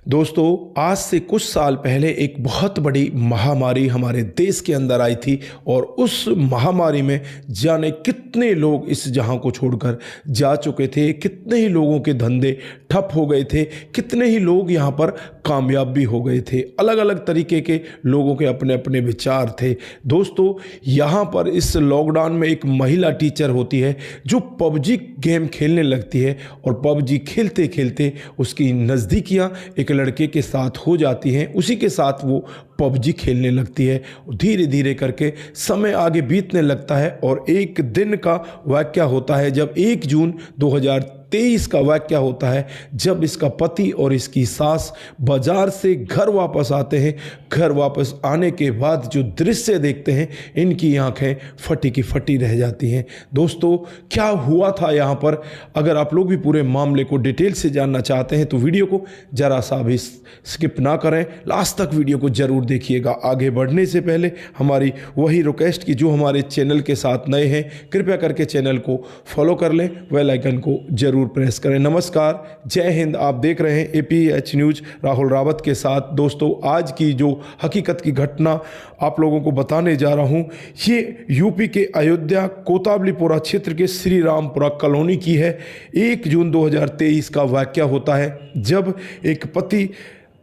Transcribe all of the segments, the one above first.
दोस्तों, आज से कुछ साल पहले एक बहुत बड़ी महामारी हमारे देश के अंदर आई थी और उस महामारी में जाने कितने लोग इस जहां को छोड़कर जा चुके थे, कितने ही लोगों के धंधे ठप हो गए थे, कितने ही लोग यहां पर कामयाब भी हो गए थे। अलग अलग तरीके के लोगों के अपने अपने विचार थे। दोस्तों, यहां पर इस लॉकडाउन में एक महिला टीचर होती है जो पबजी गेम खेलने लगती है और पबजी खेलते खेलते उसकी नज़दीकियां एक लड़के के साथ हो जाती हैं। उसी के साथ वो पबजी खेलने लगती है। धीरे धीरे करके समय आगे बीतने लगता है और एक दिन का वाकया होता है जब 1 जून 2023 का वाकया होता है, जब इसका पति और इसकी सास बाजार से घर वापस आते हैं। घर वापस आने के बाद जो दृश्य देखते हैं, इनकी आंखें फटी की फटी रह जाती हैं। दोस्तों, क्या हुआ था यहाँ पर? अगर आप लोग भी पूरे मामले को डिटेल से जानना चाहते हैं तो वीडियो को जरा सा भी स्किप ना करें, लास्ट तक वीडियो को जरूर देखिएगा। आगे बढ़ने से पहले हमारी वही रिक्वेस्ट कि जो हमारे चैनल के साथ नए हैं, कृपया करके चैनल को फॉलो कर लें, बेल आइकन को जरूर प्रेस करें। नमस्कार, जय हिंद। आप देख रहे हैं APH न्यूज राहुल रावत के साथ। दोस्तों, आज की जो हकीकत की घटना आप लोगों को बताने जा रहा हूं, ये यूपी के अयोध्या कोताबलीपुरा क्षेत्र के श्री रामपुरा कॉलोनी की है। 1 जून 2023 का वाकया होता है जब एक पति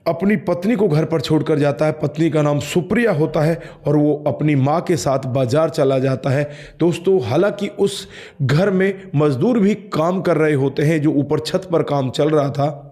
अपनी पत्नी को घर पर छोड़कर जाता है। पत्नी का नाम सुप्रिया होता है और वो अपनी माँ के साथ बाजार चला जाता है। दोस्तों, हालांकि उस घर में मजदूर भी काम कर रहे होते हैं, जो ऊपर छत पर काम चल रहा था।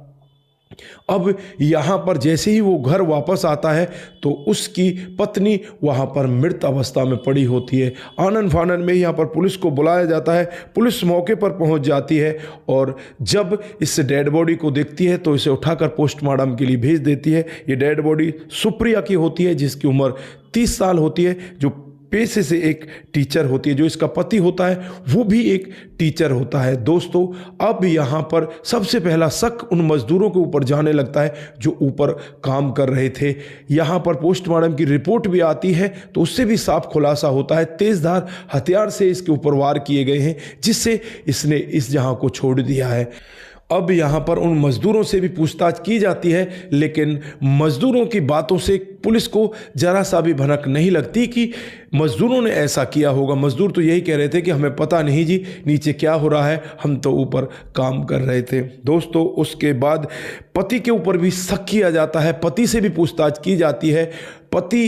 अब यहाँ पर जैसे ही वो घर वापस आता है तो उसकी पत्नी वहाँ पर मृत अवस्था में पड़ी होती है। आनन फानन में यहाँ पर पुलिस को बुलाया जाता है। पुलिस मौके पर पहुँच जाती है और जब इस डेड बॉडी को देखती है तो इसे उठाकर पोस्टमार्टम के लिए भेज देती है। ये डेड बॉडी सुप्रिया की होती है, जिसकी उम्र 30 साल होती है, जो पेशे से एक टीचर होती है। जो इसका पति होता है वो भी एक टीचर होता है। दोस्तों, अब यहाँ पर सबसे पहला शक उन मजदूरों के ऊपर जाने लगता है जो ऊपर काम कर रहे थे। यहाँ पर पोस्टमार्टम की रिपोर्ट भी आती है तो उससे भी साफ खुलासा होता है, तेजधार हथियार से इसके ऊपर वार किए गए हैं, जिससे इसने इस जहाँ को छोड़ दिया है। अब यहाँ पर उन मजदूरों से भी पूछताछ की जाती है, लेकिन मजदूरों की बातों से पुलिस को जरा सा भी भनक नहीं लगती कि मजदूरों ने ऐसा किया होगा। मजदूर तो यही कह रहे थे कि हमें पता नहीं जी नीचे क्या हो रहा है, हम तो ऊपर काम कर रहे थे। दोस्तों, उसके बाद पति के ऊपर भी शक किया जाता है। पति से भी पूछताछ की जाती है। पति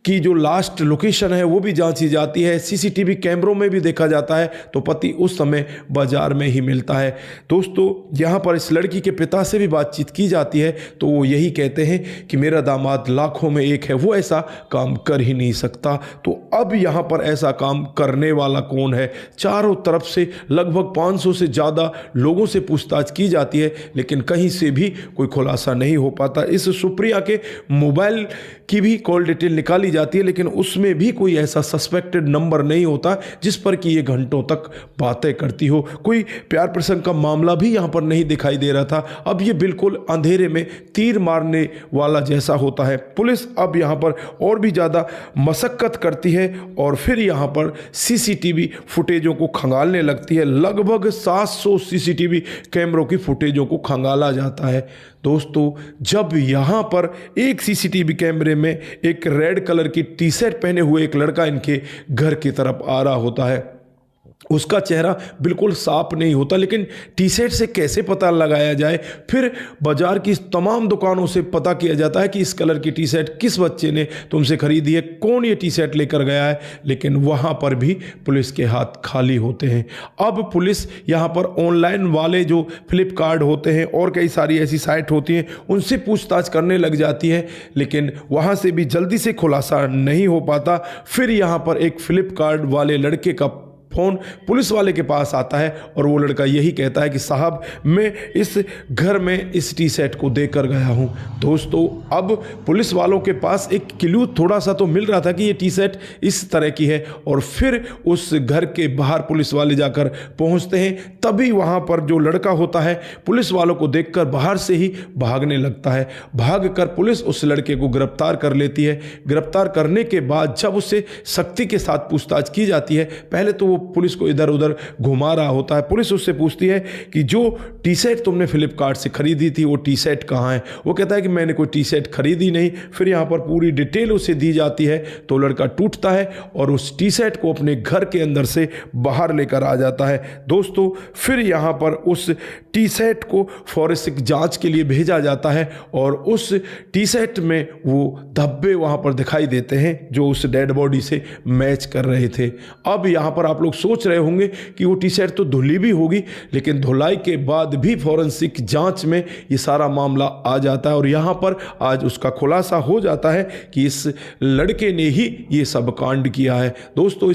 की जो लास्ट लोकेशन है वो भी जांची जाती है। CCTV कैमरों में भी देखा जाता है तो पति उस समय बाजार में ही मिलता है। दोस्तों, यहाँ पर इस लड़की के पिता से भी बातचीत की जाती है तो वो यही कहते हैं कि मेरा दामाद लाखों में एक है, वो ऐसा काम कर ही नहीं सकता। तो अब यहाँ पर ऐसा काम करने वाला कौन है? चारों तरफ से लगभग 500 से ज़्यादा लोगों से पूछताछ की जाती है, लेकिन कहीं से भी कोई खुलासा नहीं हो पाता। इस सुप्रिया के मोबाइल की भी कॉल डिटेल निकाली जाती है, लेकिन उसमें भी कोई ऐसा सस्पेक्टेड नंबर नहीं होता जिस पर कि ये घंटों तक बातें करती हो। कोई प्यार प्रसंग का मामला भी यहाँ पर नहीं दिखाई दे रहा था। अब ये बिल्कुल अंधेरे में तीर मारने वाला जैसा होता है। पुलिस अब यहाँ पर और भी ज़्यादा मशक्कत करती है और फिर यहाँ पर CCTV फुटेजों को खंगालने लगती है। लगभग 700 CCTV कैमरों की फुटेजों को खंगाला जाता है। दोस्तों, जब यहाँ पर एक CCTV कैमरे में एक रेड कलर की टी-शर्ट पहने हुए एक लड़का इनके घर की तरफ आ रहा होता है, उसका चेहरा बिल्कुल साफ नहीं होता, लेकिन टी-शर्ट से कैसे पता लगाया जाए? फिर बाजार की तमाम दुकानों से पता किया जाता है कि इस कलर की टी-शर्ट किस बच्चे ने तुमसे खरीदी है, कौन ये टी-शर्ट लेकर गया है, लेकिन वहाँ पर भी पुलिस के हाथ खाली होते हैं। अब पुलिस यहाँ पर ऑनलाइन वाले जो फ्लिपकार्ट होते हैं और कई सारी ऐसी साइट होती हैं, उनसे पूछताछ करने लग जाती है, लेकिन वहाँ से भी जल्दी से खुलासा नहीं हो पाता। फिर यहाँ पर एक फ्लिपकार्ट वाले लड़के का फ़ोन पुलिस वाले के पास आता है और वो लड़का यही कहता है कि साहब, मैं इस घर में इस टी-शर्ट को देकर गया हूँ। दोस्तों, अब पुलिस वालों के पास एक क्लू थोड़ा सा तो मिल रहा था कि ये टी-शर्ट इस तरह की है, और फिर उस घर के बाहर पुलिस वाले जाकर पहुँचते हैं। तभी वहाँ पर जो लड़का होता है पुलिस वालों को देखकर बाहर से ही भागने लगता है। भागकर पुलिस उस लड़के को गिरफ्तार कर लेती है। गिरफ्तार करने के बाद जब उससे सख्ती के साथ पूछताछ की जाती है, पहले तो वो पुलिस को इधर उधर घुमा रहा होता है। पुलिस उससे पूछती है कि जो टी शर्ट तुमने फ्लिपकार्ट से खरीदी थी वो टी शर्ट कहाँ है। वो कहता है कि मैंने कोई टी शर्ट खरीदी नहीं। फिर यहाँ पर पूरी डिटेल उसे दी जाती है तो लड़का टूटता है और उस टी शर्ट को अपने घर के अंदर से बाहर लेकर आ जाता है। दोस्तों फिर यहाँ पर उस टी शर्ट को फॉरेंसिक जांच के लिए भेजा जाता है और उस टी शर्ट में वो धब्बे वहाँ पर दिखाई देते हैं जो उस डेड बॉडी से मैच कर रहे थे। अब यहाँ पर आप लोग सोच रहे होंगे कि वो टी शर्ट तो धुली भी होगी, लेकिन धुलाई के बाद भी फॉरेंसिक जांच में ये सारा मामला आ जाता है और यहाँ पर आज उसका खुलासा हो जाता है कि इस लड़के ने ही ये सब कांड किया है। दोस्तों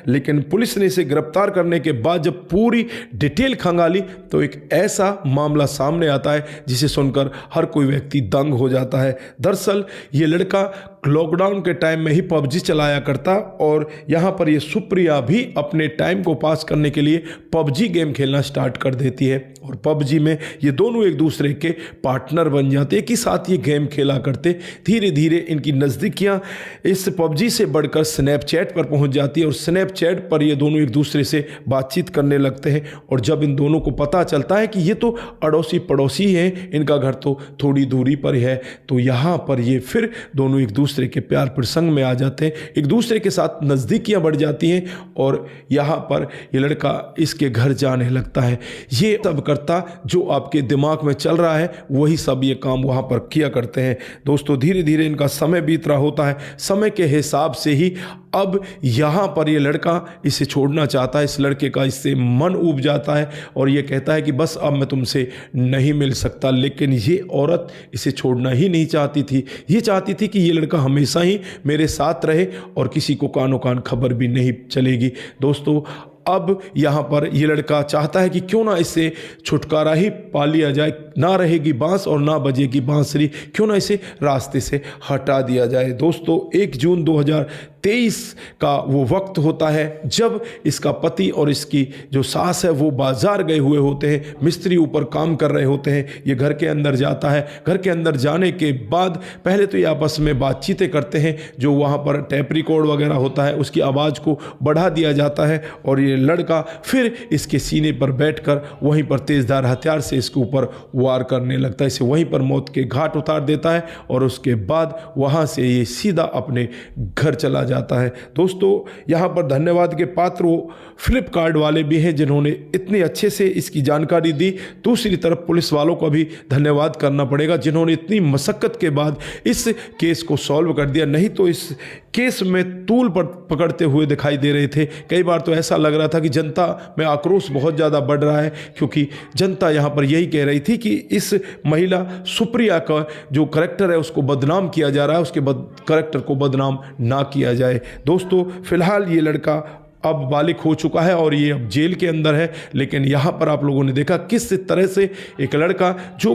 लेकिन पुलिस ने इसे गिरफ्तार करने के बाद जब पूरी डिटेल खंगाली तो एक ऐसा मामला सामने आता है जिसे सुनकर हर कोई व्यक्ति दंग हो जाता है। दरअसल ये लड़का लॉकडाउन के टाइम में ही पबजी चलाया करता और यहाँ पर ये सुप्रिया भी अपने टाइम को पास करने के लिए पबजी गेम खेलना स्टार्ट कर देती है और पबजी में ये दोनों एक दूसरे के पार्टनर बन जाते, एक ही साथ ये गेम खेला करते। धीरे धीरे इनकी नज़दीकियाँ इस पबजी से बढ़कर स्नैपचैट पर पहुँच जाती है और स्नैपचैट पर ये दोनों एक दूसरे से बातचीत करने लगते हैं। और जब इन दोनों को पता चलता है कि ये तो अड़ोसी पड़ोसी हैं, इनका घर तो थोड़ी दूरी पर है, तो यहाँ पर ये फिर दोनों एक दूसरे के प्यार प्रसंग में आ जाते हैं, एक दूसरे के साथ नज़दीकियां बढ़ जाती हैं और यहाँ पर ये लड़का इसके घर जाने लगता है। ये सब करता जो आपके दिमाग में चल रहा है वही सब ये काम वहाँ पर किया करते हैं। दोस्तों धीरे धीरे इनका समय बीत रहा होता है। समय के हिसाब से ही अब यहाँ पर ये लड़का इसे छोड़ना चाहता है। इस लड़के का इससे मन ऊब जाता है और ये कहता है कि बस अब मैं तुमसे नहीं मिल सकता। लेकिन ये औरत इसे छोड़ना ही नहीं चाहती थी। ये चाहती थी कि ये लड़का हमेशा ही मेरे साथ रहे और किसी को कानो कान खबर भी नहीं चलेगी। दोस्तों अब यहाँ पर ये लड़का चाहता है कि क्यों ना इससे छुटकारा ही पा लिया जाए, ना रहेगी बांस और ना बजेगी बांसुरी, क्यों ना इसे रास्ते से हटा दिया जाए। दोस्तों 1 जून 2023 का वो वक्त होता है जब इसका पति और इसकी जो सास है वो बाजार गए हुए होते हैं, मिस्त्री ऊपर काम कर रहे होते हैं। ये घर के अंदर जाता है। घर के अंदर जाने के बाद पहले तो ये आपस में बातचीतें करते हैं, जो वहाँ पर टैप रिकॉर्ड वगैरह होता है उसकी आवाज़ को बढ़ा दिया जाता है और ये लड़का फिर इसके सीने पर बैठकर वहीं पर तेजधार हथियार से इसके ऊपर वार करने लगता है। इसे वहीं पर मौत के घाट उतार देता है और उसके बाद वहां से ये सीधा अपने घर चला जाता है। दोस्तों यहां पर धन्यवाद के पात्र वो फ्लिपकार्ट वाले भी हैं जिन्होंने इतने अच्छे से इसकी जानकारी दी। दूसरी तरफ पुलिस वालों का भी धन्यवाद करना पड़ेगा जिन्होंने इतनी मशक्कत के बाद इस केस को सॉल्व कर दिया। नहीं तो इस केस में तूल पर पकड़ते हुए दिखाई दे रहे थे। कई बार तो ऐसा लग रहा था कि जनता में आक्रोश बहुत ज़्यादा बढ़ रहा है, क्योंकि जनता यहाँ पर यही कह रही थी कि इस महिला सुप्रिया का जो करैक्टर है उसको बदनाम किया जा रहा है, उसके करैक्टर को बदनाम ना किया जाए। दोस्तों फिलहाल ये लड़का अब बालिग हो चुका है और ये अब जेल के अंदर है। लेकिन यहाँ पर आप लोगों ने देखा किस तरह से एक लड़का जो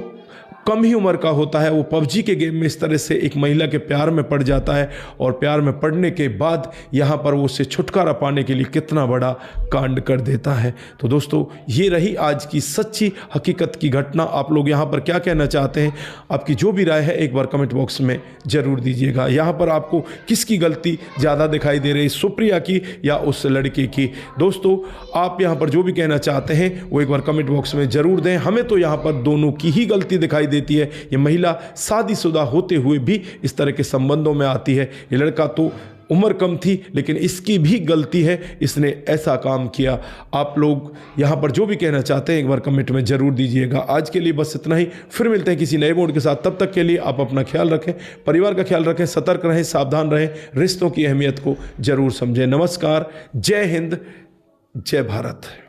कम ही उम्र का होता है वो पबजी के गेम में इस तरह से एक महिला के प्यार में पड़ जाता है और प्यार में पड़ने के बाद यहाँ पर वो उससे छुटकारा पाने के लिए कितना बड़ा कांड कर देता है। तो दोस्तों ये रही आज की सच्ची हकीकत की घटना। आप लोग यहाँ पर क्या कहना चाहते हैं, आपकी जो भी राय है एक बार कमेंट बॉक्स में ज़रूर दीजिएगा। यहाँ पर आपको किसकी गलती ज़्यादा दिखाई दे रही, सुप्रिया की या उस लड़के की? दोस्तों आप यहाँ पर जो भी कहना चाहते हैं वो एक बार कमेंट बॉक्स में ज़रूर दें। हमें तो यहाँ पर दोनों की ही गलती दिखाई देती है। ये महिला शादीशुदा होते हुए भी इस तरह के संबंधों में आती है। ये लड़का तो उम्र कम थी लेकिन इसकी भी गलती है, इसने ऐसा काम किया। आप लोग यहाँ पर जो भी कहना चाहते हैं एक बार कमेंट में ज़रूर दीजिएगा। आज के लिए बस इतना ही, फिर मिलते हैं किसी नए मोड के साथ। तब तक के लिए आप अपना ख्याल रखें, परिवार का ख्याल रखें, सतर्क रहें, सावधान रहें, रिश्तों की अहमियत को ज़रूर समझें। नमस्कार, जय हिंद, जय भारत।